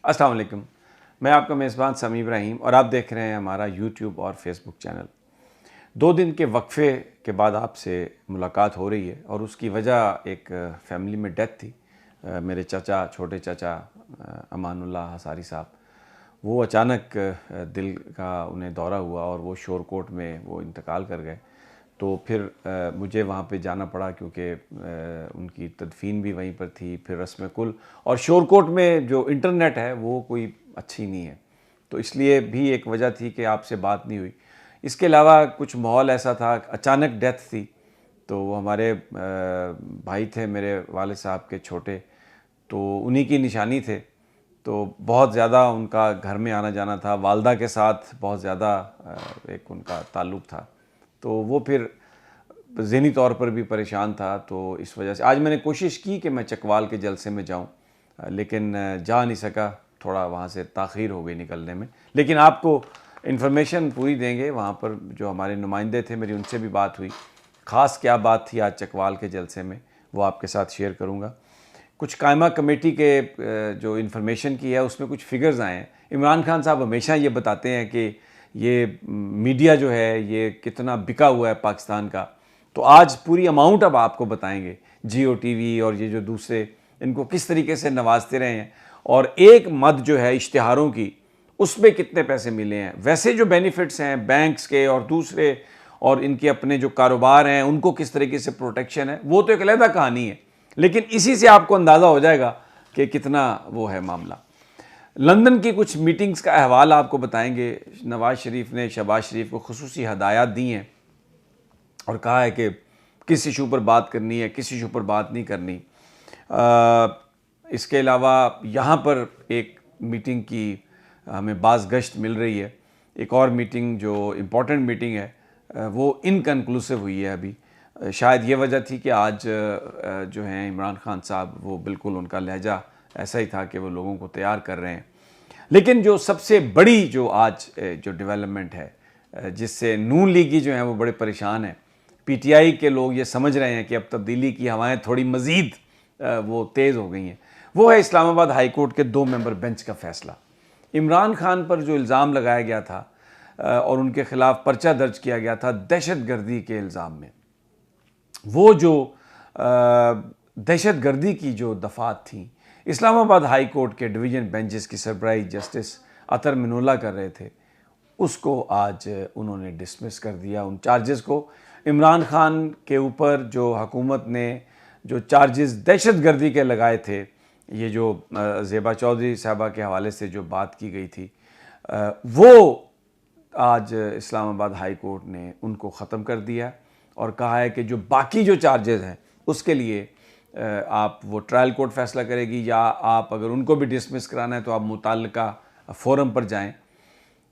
अस्सलाम वालेकुम। मैं आपका मेज़बान समी इब्राहिम और आप देख रहे हैं हमारा यूट्यूब और फेसबुक चैनल। 2 दिन के वक्फ़े के बाद आपसे मुलाकात हो रही है और उसकी वजह एक फ़ैमिली में डेथ थी। मेरे चाचा, छोटे चाचा अमानुल्लाह हसारी साहब, वो अचानक दिल का उन्हें दौरा हुआ और वो शोरकोट में वो इंतकाल कर गए। तो फिर मुझे वहाँ पे जाना पड़ा क्योंकि उनकी तदफीन भी वहीं पर थी, फिर रस्म कुल, और शोरकोट में जो इंटरनेट है वो कोई अच्छी नहीं है, तो इसलिए भी एक वजह थी कि आपसे बात नहीं हुई। इसके अलावा कुछ माहौल ऐसा था, अचानक डेथ थी, तो वो हमारे भाई थे मेरे वालिद साहब के छोटे, तो उन्हीं की निशानी थे, तो बहुत ज़्यादा उनका घर में आना जाना था, वालदा के साथ बहुत ज़्यादा एक उनका ताल्लुक़ था, तो वो फिर ज़हनी तौर पर भी परेशान था। तो इस वजह से आज मैंने कोशिश की कि मैं चकवाल के जलसे में जाऊं, लेकिन जा नहीं सका, थोड़ा वहाँ से ताख़ीर हो गई निकलने में। लेकिन आपको इन्फॉर्मेशन पूरी देंगे, वहाँ पर जो हमारे नुमाइंदे थे मेरी उनसे भी बात हुई, ख़ास क्या बात थी आज चकवाल के जलसे में वो आपके साथ शेयर करूँगा। कुछ कायमा कमेटी के जो इन्फॉर्मेशन की है उसमें कुछ फिगर्स आए हैं। इमरान खान साहब हमेशा ये बताते हैं कि ये मीडिया जो है ये कितना बिका हुआ है पाकिस्तान का, तो आज पूरी अमाउंट अब आपको बताएंगे। जियो टीवी और ये जो दूसरे इनको किस तरीके से नवाजते रहे हैं, और एक मद जो है इश्तिहारों की उसमें कितने पैसे मिले हैं। वैसे जो बेनिफिट्स हैं बैंक्स के और दूसरे और इनके अपने जो कारोबार हैं उनको किस तरीके से प्रोटेक्शन है, वो तो एक अलग कहानी है, लेकिन इसी से आपको अंदाज़ा हो जाएगा कि कितना वो है मामला। लंदन की कुछ मीटिंग्स का अहवाल आपको बताएंगे। नवाज़ शरीफ ने शहबाज शरीफ को खुसूसी हदायत दी हैं और कहा है कि किस इशू पर बात करनी है, किस इशू पर बात नहीं करनी। इसके अलावा यहाँ पर एक मीटिंग की हमें बाज़ गश्त मिल रही है। एक और मीटिंग जो इम्पॉर्टेंट मीटिंग है वो इनकन्क्लूसिव हुई है अभी। शायद ये वजह थी कि आज जो हैं इमरान खान साहब, वो बिल्कुल उनका लहजा ऐसा ही था कि वो लोगों को तैयार कर रहे हैं। लेकिन जो सबसे बड़ी जो आज जो डेवलपमेंट है जिससे नून लीगी जो है वो बड़े परेशान है, पीटीआई के लोग ये समझ रहे हैं कि अब तब्दीली की हवाएं थोड़ी मज़ीद वो तेज़ हो गई हैं, वो है इस्लामाबाद हाई कोर्ट के 2 मेंबर बेंच का फ़ैसला। इमरान खान पर जो इल्ज़ाम लगाया गया था और उनके ख़िलाफ़ पर्चा दर्ज किया गया था दहशतगर्दी के इल्ज़ाम में, वो जो दहशतगर्दी की जो दफ़ात थी इस्लामाबाद हाई कोर्ट के डिवीज़न बेंचेस की सरबराही जस्टिस अतर मिनुल्लाह कर रहे थे, उसको आज उन्होंने डिसमिस कर दिया। उन चार्जेस को, इमरान खान के ऊपर जो हुकूमत ने जो चार्जेस दहशतगर्दी के लगाए थे, ये जो ज़ेबा चौधरी साहबा के हवाले से जो बात की गई थी, वो आज इस्लामाबाद हाई कोर्ट ने उनको ख़त्म कर दिया और कहा है कि जो बाकी जो चार्जेस हैं उसके लिए आप वो ट्रायल कोर्ट फ़ैसला करेगी, या आप अगर उनको भी डिसमिस कराना है तो आप मुताल्लिका फ़ोरम पर जाएं।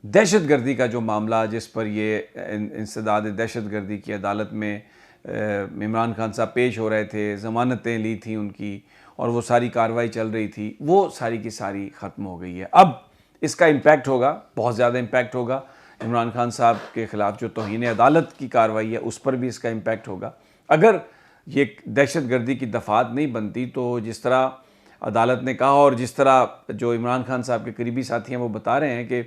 दहशतगर्दी का जो मामला जिस पर ये इंसदाद दहशतगर्दी की अदालत में इमरान खान साहब पेश हो रहे थे, ज़मानतें ली थी उनकी और वो सारी कार्रवाई चल रही थी, वो सारी की सारी ख़त्म हो गई है। अब इसका इम्पैक्ट होगा, बहुत ज़्यादा इम्पैक्ट होगा। इमरान खान साहब के ख़िलाफ़ जो तौहीन अदालत की कार्रवाई है उस पर भी इसका इम्पैक्ट होगा। अगर ये दहशतगर्दी की दफ़ात नहीं बनती तो जिस तरह अदालत ने कहा और जिस तरह जो इमरान खान साहब के करीबी साथी हैं वो बता रहे हैं कि,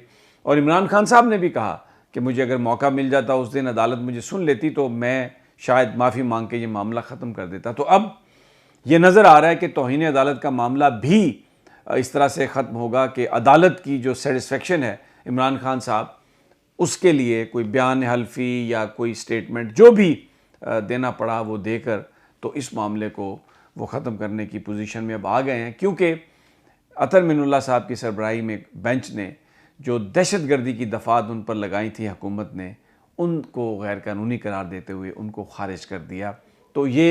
और इमरान खान साहब ने भी कहा कि मुझे अगर मौका मिल जाता उस दिन अदालत मुझे सुन लेती तो मैं शायद माफ़ी मांग के ये मामला ख़त्म कर देता। तो अब ये नज़र आ रहा है कि तौहीन अदालत का मामला भी इस तरह से ख़त्म होगा कि अदालत की जो सेटिस्फेक्शन है इमरान खान साहब, उसके लिए कोई बयान हल्फी या कोई स्टेटमेंट जो भी देना पड़ा वो देकर तो इस मामले को वो ख़त्म करने की पोजीशन में अब आ गए हैं, क्योंकि अतर मिनुल्लाह साहब की सरबराही में बेंच ने जो दहशतगर्दी की दफ़ात उन पर लगाई थी हुकूमत ने, उनको गैर कानूनी करार देते हुए उनको खारिज कर दिया। तो ये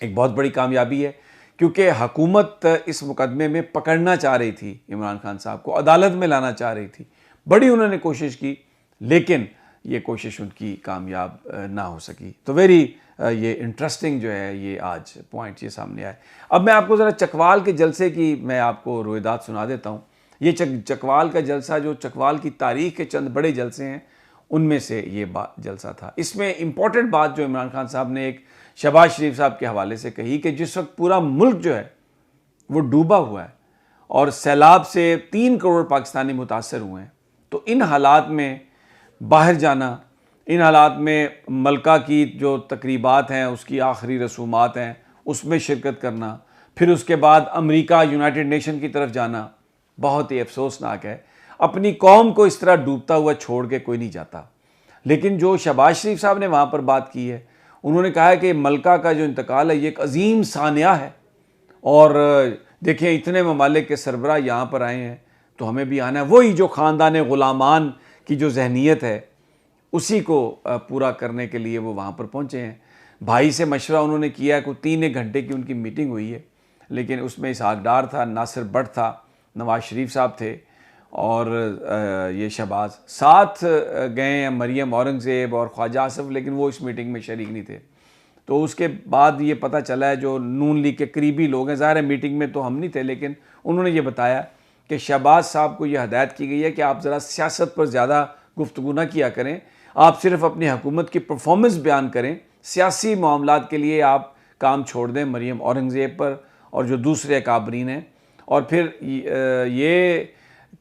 एक बहुत बड़ी कामयाबी है, क्योंकि हुकूमत इस मुकदमे में पकड़ना चाह रही थी इमरान खान साहब को, अदालत में लाना चाह रही थी, बड़ी उन्होंने कोशिश की, लेकिन ये कोशिश उनकी कामयाब ना हो सकी। तो वेरी ये इंटरेस्टिंग जो है ये आज पॉइंट ये सामने आए। अब मैं आपको ज़रा चकवाल के जलसे की मैं आपको रोयदाद सुना देता हूँ। ये चकवाल का जलसा जो चकवाल की तारीख़ के चंद बड़े जलसे हैं उनमें से ये जलसा था। इसमें इम्पॉर्टेंट बात जो इमरान खान साहब ने एक शहबाज शरीफ साहब के हवाले से कही कि जिस वक्त पूरा मुल्क जो है वो डूबा हुआ है और सैलाब से 3 करोड़ पाकिस्तानी मुतासर हुए हैं। तो इन हालात में बाहर जाना, इन हालात में मलका की जो तकरीबात हैं, उसकी आखिरी रसूमात हैं, उसमें शिरकत करना, फिर उसके बाद अमेरिका, यूनाइटेड नेशन की तरफ जाना, बहुत ही अफसोसनाक है। अपनी कौम को इस तरह डूबता हुआ छोड़ के कोई नहीं जाता। लेकिन जो शहबाज शरीफ साहब ने वहाँ पर बात की है, उन्होंने कहा है कि मलका का जो इंतकाल है ये एक अजीम सानिया है, और देखिए इतने ममालिक के सरबराह यहाँ पर आए हैं तो हमें भी आना है। वही जो ख़ानदान गुलामान की जो जहनीत है उसी को पूरा करने के लिए वो वहाँ पर पहुँचे हैं। भाई से मशवरा उन्होंने किया है, कोई 3 घंटे की उनकी मीटिंग हुई है, लेकिन उसमें इसहाक डार था, नासिर भट्ट था, नवाज शरीफ साहब थे और ये शहबाज साथ गए हैं, मरियम औरंगज़ेब और ख्वाजा आसिफ, लेकिन वो इस मीटिंग में शरीक नहीं थे। तो उसके बाद ये पता चला है जो नून लीग के करीबी लोग हैं, ज़ाहिर है मीटिंग में तो हम नहीं थे, लेकिन उन्होंने ये बताया कि शहबाज साहब को ये हदायत की गई है कि आप ज़रा सियासत पर ज़्यादा गुफ्तगू ना किया करें, आप सिर्फ अपनी हुकूमत की परफॉर्मेंस बयान करें, सियासी मामलात के लिए आप काम छोड़ दें मरियम औरंगज़ेब पर और जो दूसरे अकाबरीन हैं। और फिर ये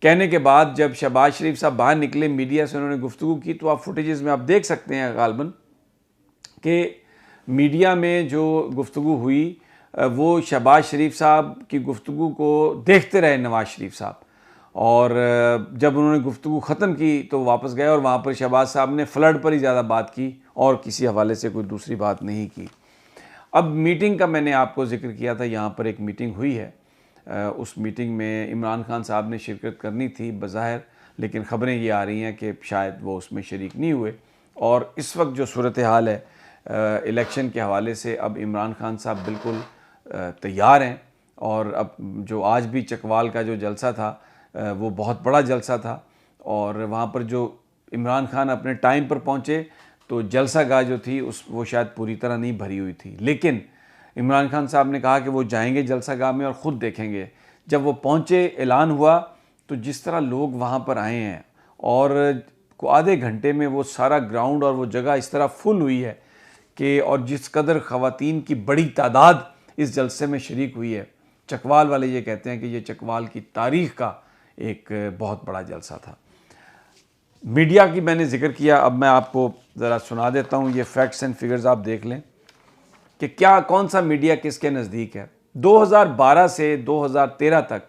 कहने के बाद जब शहबाज शरीफ साहब बाहर निकले, मीडिया से उन्होंने गुफ्तगू की, तो आप फुटेजेस में आप देख सकते हैं गालबन कि मीडिया में जो गुफ्तगू हुई वो शहबाज शरीफ साहब की गुफ्तगू को देखते रहे नवाज शरीफ साहब, और जब उन्होंने गुफ्तगू ख़त्म की तो वापस गए और वहाँ पर शहबाज साहब ने फ्लड पर ही ज़्यादा बात की और किसी हवाले से कोई दूसरी बात नहीं की। अब मीटिंग का मैंने आपको जिक्र किया था, यहाँ पर एक मीटिंग हुई है, उस मीटिंग में इमरान खान साहब ने शिरकत करनी थी बज़ाहिर, लेकिन ख़बरें ये आ रही हैं कि शायद वो उसमें शरीक नहीं हुए। और इस वक्त जो सूरत हाल है इलेक्शन के हवाले से, अब इमरान खान साहब बिल्कुल तैयार हैं, और अब जो आज भी चकवाल का जो जलसा था वो बहुत बड़ा जलसा था, और वहाँ पर जो इमरान खान अपने टाइम पर पहुँचे तो जलसा गाह जो थी वो शायद पूरी तरह नहीं भरी हुई थी, लेकिन इमरान खान साहब ने कहा कि वो जाएंगे जलसा गाह में और ख़ुद देखेंगे। जब वो पहुँचे, ऐलान हुआ, तो जिस तरह लोग वहाँ पर आए हैं और आधे घंटे में वो सारा ग्राउंड और वो जगह इस तरह फुल हुई है कि, और जिस कदर ख़वातीन की बड़ी तादाद इस जलसे में शरीक हुई है, चकवाल वाले ये कहते हैं कि ये चकवाल की तारीख़ का एक बहुत बड़ा जलसा था। मीडिया की मैंने जिक्र किया, अब मैं आपको ज़रा सुना देता हूँ, ये फैक्ट्स एंड फिगर्स आप देख लें कि क्या कौन सा मीडिया किसके नज़दीक है। 2012 से 2013 तक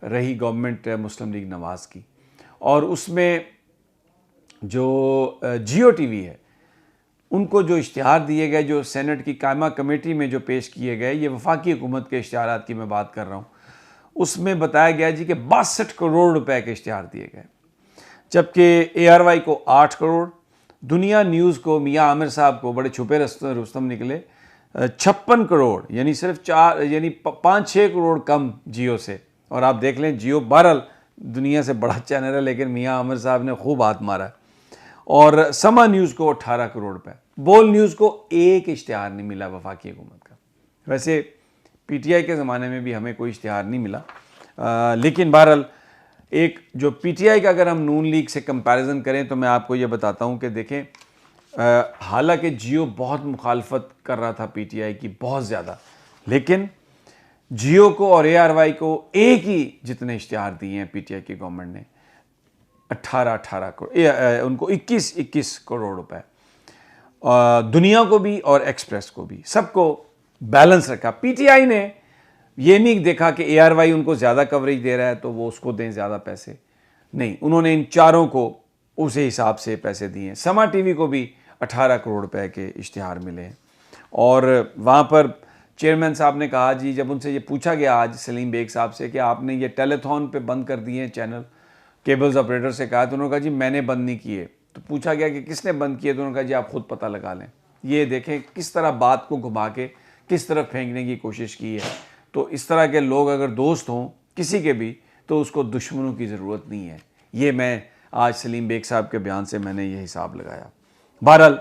रही गवर्नमेंट मुस्लिम लीग नवाज़ की, और उसमें जो जियो टीवी है उनको जो इश्तिहार दिए गए, जो सेनेट की कायमा कमेटी में जो पेश किए गए, ये वफाकी हुकूमत के इश्तिहारात की मैं बात कर रहा हूँ, उसमें बताया गया जी कि 62 करोड़ रुपए के इश्तिहार दिए गए, जबकि ARY को 8 करोड़, दुनिया न्यूज़ को मियाँ आमिर साहब को बड़े छुपे रुस्तम निकले 56 करोड़, यानी सिर्फ 5-6 करोड़ कम जियो से। और आप देख लें जियो बहरहाल दुनिया से बड़ा चैनल है, लेकिन मियाँ आमिर साहब ने खूब हाथ मारा। और समा न्यूज़ को 18 करोड़ रुपए, बोल न्यूज़ को एक इश्तिहार नहीं मिला वफाकी हुकूमत का। वैसे PTI के ज़माने में भी हमें कोई इश्तिहार नहीं मिला, लेकिन बहरहाल एक जो PTI का अगर हम नून लीग से कंपैरिजन करें तो मैं आपको ये बताता हूँ कि देखें, हालांकि जियो बहुत मुखालफत कर रहा था PTI की बहुत ज़्यादा, लेकिन जियो को और ARY को एक ही जितने इश्तिहार दिए हैं PTI की गवर्नमेंट ने, 18 करोड़, उनको 21 करोड़ रुपए, दुनिया को भी और एक्सप्रेस को भी, सबको बैलेंस रखा। PTI ने ये नहीं देखा कि ARY उनको ज़्यादा कवरेज दे रहा है तो वो उसको दें ज़्यादा पैसे, नहीं, उन्होंने इन चारों को उसी हिसाब से पैसे दिए। समा टीवी को भी 18 करोड़ रुपए के इश्तिहार मिले हैं। और वहाँ पर चेयरमैन साहब ने कहा जी, जब उनसे ये पूछा गया आज सलीम बेग साहब से कि आपने ये टेलीथॉन पे बंद कर दिए चैनल, केबल्स ऑपरेटर से कहा, तो उन्होंने कहा जी मैंने बंद नहीं किए। तो पूछा गया कि किसने बंद किए, तो उन्होंने कहा जी आप खुद पता लगा लें। ये देखें किस तरह बात को घुमा के किस तरफ फेंकने की कोशिश की है। तो इस तरह के लोग अगर दोस्त हों किसी के भी, तो उसको दुश्मनों की ज़रूरत नहीं है। ये मैं आज सलीम बेग साहब के बयान से मैंने ये हिसाब लगाया। बहरहाल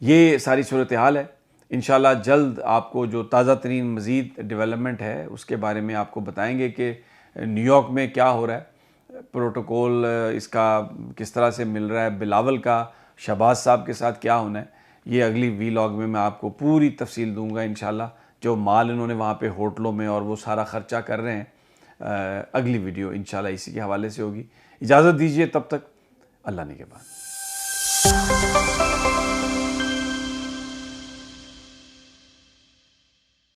ये सारी सूरत हाल है। इंशाल्लाह जल्द आपको जो ताज़ा तरीन मज़ीद डेवलपमेंट है उसके बारे में आपको बताएंगे कि न्यूयॉर्क में क्या हो रहा है, प्रोटोकॉल इसका किस तरह से मिल रहा है, बिलावल का शहबाज साहब के साथ क्या होना है। ये अगली वीलॉग में मैं आपको पूरी तफसील दूंगा इंशाल्लाह, जो माल इन्होंने वहाँ पे होटलों में और वो सारा ख़र्चा कर रहे हैं। अगली वीडियो इंशाल्लाह इसी के हवाले से होगी। इजाज़त दीजिए, तब तक अल्लाह ने के बाद।